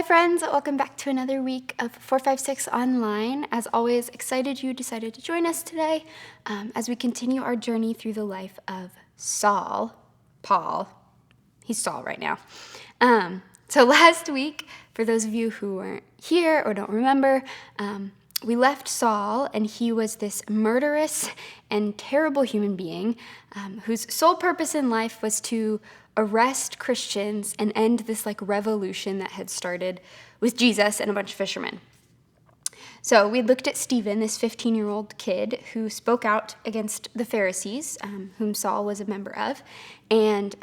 friends, welcome back to another week of 4FIVE6 online. As always, excited you decided to join us today as we continue our journey through the life of Saul. Paul. He's Saul right now. So last week, for those of you who weren't here or don't remember, we left Saul, and he was this murderous and terrible human being whose sole purpose in life was to arrest Christians and end this revolution that had started with Jesus and a bunch of fishermen. So we looked at Stephen, this 15-year-old kid who spoke out against the Pharisees, whom Saul was a member of, and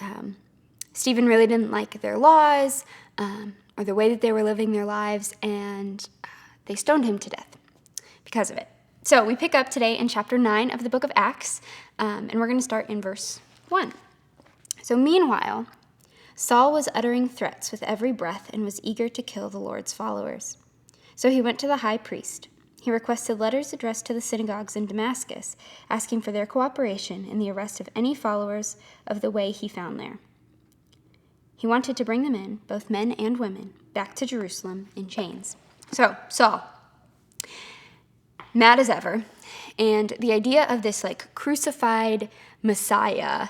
Stephen really didn't like their laws or the way that they were living their lives, and they stoned him to death because of it. So we pick up today in chapter 9 of the book of Acts, and we're going to start in verse 1. So meanwhile, Saul was uttering threats with every breath and was eager to kill the Lord's followers. So he went to the high priest. He requested letters addressed to the synagogues in Damascus, asking for their cooperation in the arrest of any followers of the way he found there. He wanted to bring them in, both men and women, back to Jerusalem in chains. So Saul, mad as ever, and the idea of this crucified Messiah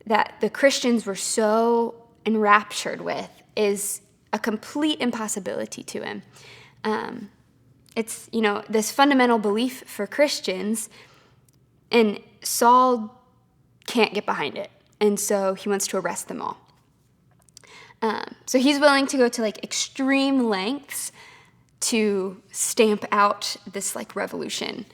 that the Christians were so enraptured with is a complete impossibility to him. It's, this fundamental belief for Christians, and Saul can't get behind it, and so he wants to arrest them all. So he's willing to go to extreme lengths to stamp out this revolution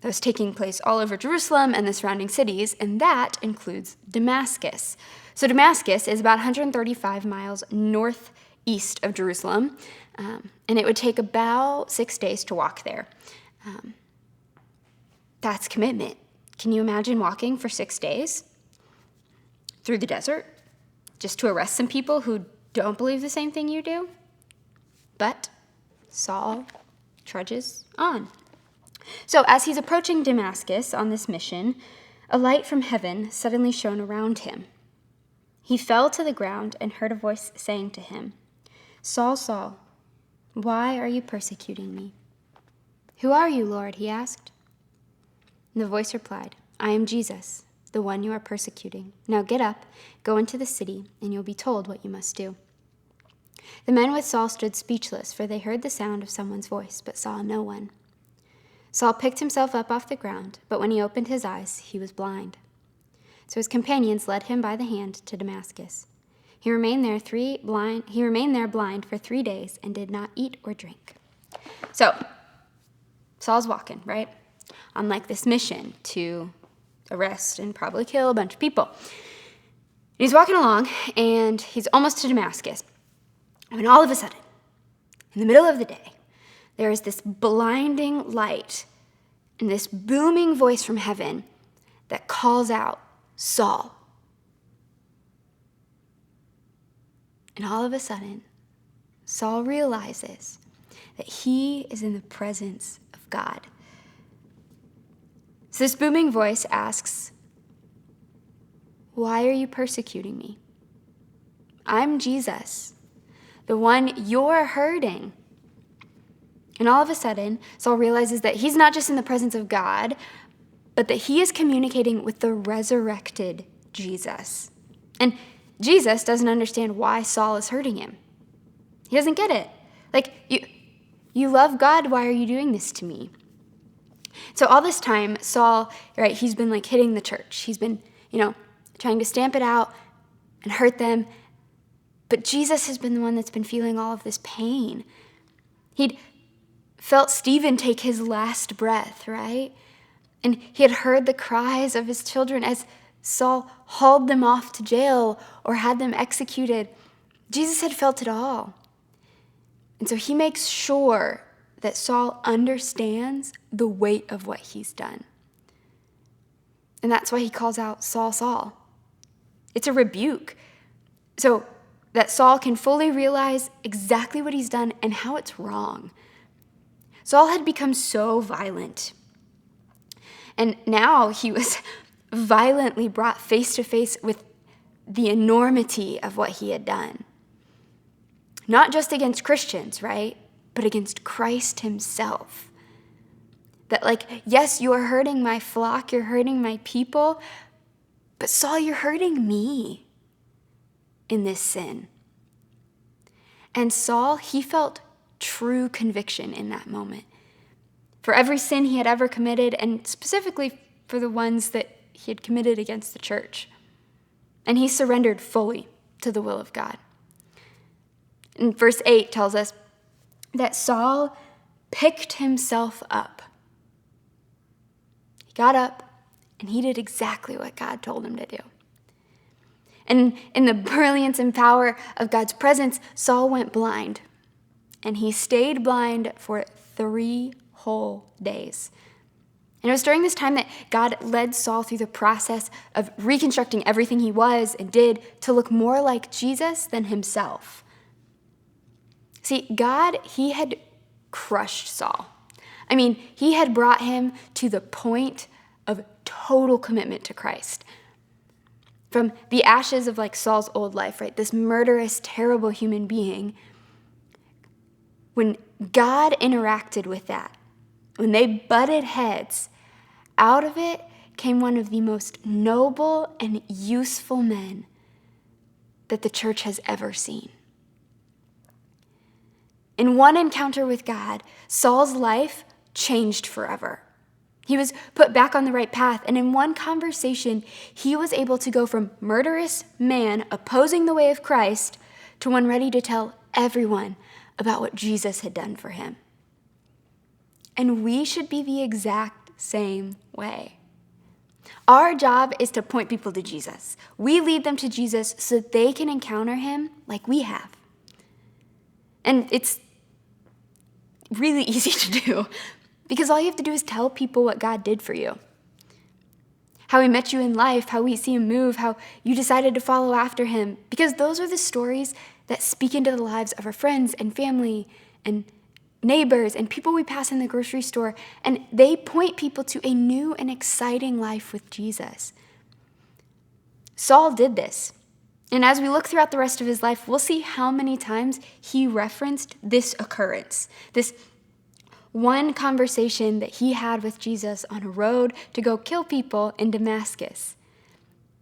that was taking place all over Jerusalem and the surrounding cities, and that includes Damascus. So Damascus is about 135 miles northeast of Jerusalem, and it would take about 6 days to walk there. That's commitment. Can you imagine walking for 6 days through the desert just to arrest some people who don't believe the same thing you do? But Saul trudges on. So as he's approaching Damascus on this mission, a light from heaven suddenly shone around him. He fell to the ground and heard a voice saying to him, "Saul, Saul, why are you persecuting me?" "Who are you, Lord?" he asked. And the voice replied, "I am Jesus, the one you are persecuting. Now get up, go into the city, and you'll be told what you must do." The men with Saul stood speechless, for they heard the sound of someone's voice, but saw no one. Saul picked himself up off the ground, but when he opened his eyes, he was blind. So his companions led him by the hand to Damascus. He remained there blind for 3 days and did not eat or drink. So Saul's walking, right, on this mission to arrest and probably kill a bunch of people. And he's walking along, and he's almost to Damascus. When all of a sudden, in the middle of the day, there is this blinding light and this booming voice from heaven that calls out, "Saul." And all of a sudden, Saul realizes that he is in the presence of God. So this booming voice asks, "Why are you persecuting me? I'm Jesus, the one you're hurting." And all of a sudden, Saul realizes that he's not just in the presence of God, but that he is communicating with the resurrected Jesus. And Jesus doesn't understand why Saul is hurting him. He doesn't get it. You love God, why are you doing this to me? So all this time, Saul, right, he's been hitting the church. He's been, trying to stamp it out and hurt them. But Jesus has been the one that's been feeling all of this pain. He'd felt Stephen take his last breath, right? And he had heard the cries of his children as Saul hauled them off to jail or had them executed. Jesus had felt it all. And so he makes sure that Saul understands the weight of what he's done. And that's why he calls out, "Saul, Saul." It's a rebuke, so that Saul can fully realize exactly what he's done and how it's wrong. Saul had become so violent, and now he was violently brought face to face with the enormity of what he had done. not just against Christians, right? But against Christ himself. That yes, you are hurting my flock, you're hurting my people, but Saul, you're hurting me in this sin. And Saul, he felt true conviction in that moment for every sin he had ever committed, and specifically for the ones that he had committed against the church. And he surrendered fully to the will of God. And verse 8 tells us that Saul picked himself up. He got up and he did exactly what God told him to do. And in the brilliance and power of God's presence, Saul went blind. And he stayed blind for 3 whole days. And it was during this time that God led Saul through the process of reconstructing everything he was and did to look more like Jesus than himself. See, God, he had crushed Saul. I mean, he had brought him to the point of total commitment to Christ. From the ashes of Saul's old life, right? This murderous, terrible human being. When God interacted with that, when they butted heads, out of it came one of the most noble and useful men that the church has ever seen. In one encounter with God, Saul's life changed forever. He was put back on the right path, and in one conversation, he was able to go from murderous man opposing the way of Christ to one ready to tell everyone about what Jesus had done for him. And we should be the exact same way. Our job is to point people to Jesus. We lead them to Jesus so that they can encounter him like we have. And it's really easy to do because all you have to do is tell people what God did for you. How he met you in life, how we see him move, how you decided to follow after him. Because those are the stories that speak into the lives of our friends and family and neighbors and people we pass in the grocery store. And they point people to a new and exciting life with Jesus. Saul did this. And as we look throughout the rest of his life, we'll see how many times he referenced this occurrence, this one conversation that he had with Jesus on a road to go kill people in Damascus.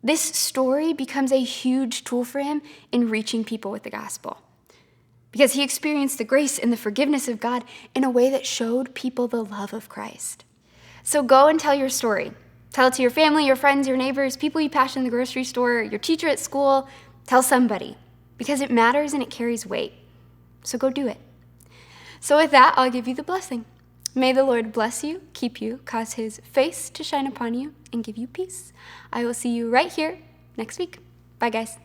This story becomes a huge tool for him in reaching people with the gospel because he experienced the grace and the forgiveness of God in a way that showed people the love of Christ. So go and tell your story. Tell it to your family, your friends, your neighbors, people you pass in the grocery store, your teacher at school. Tell somebody because it matters and it carries weight. So go do it. So with that, I'll give you the blessing. May the Lord bless you, keep you, cause his face to shine upon you, and give you peace. I will see you right here next week. Bye, guys.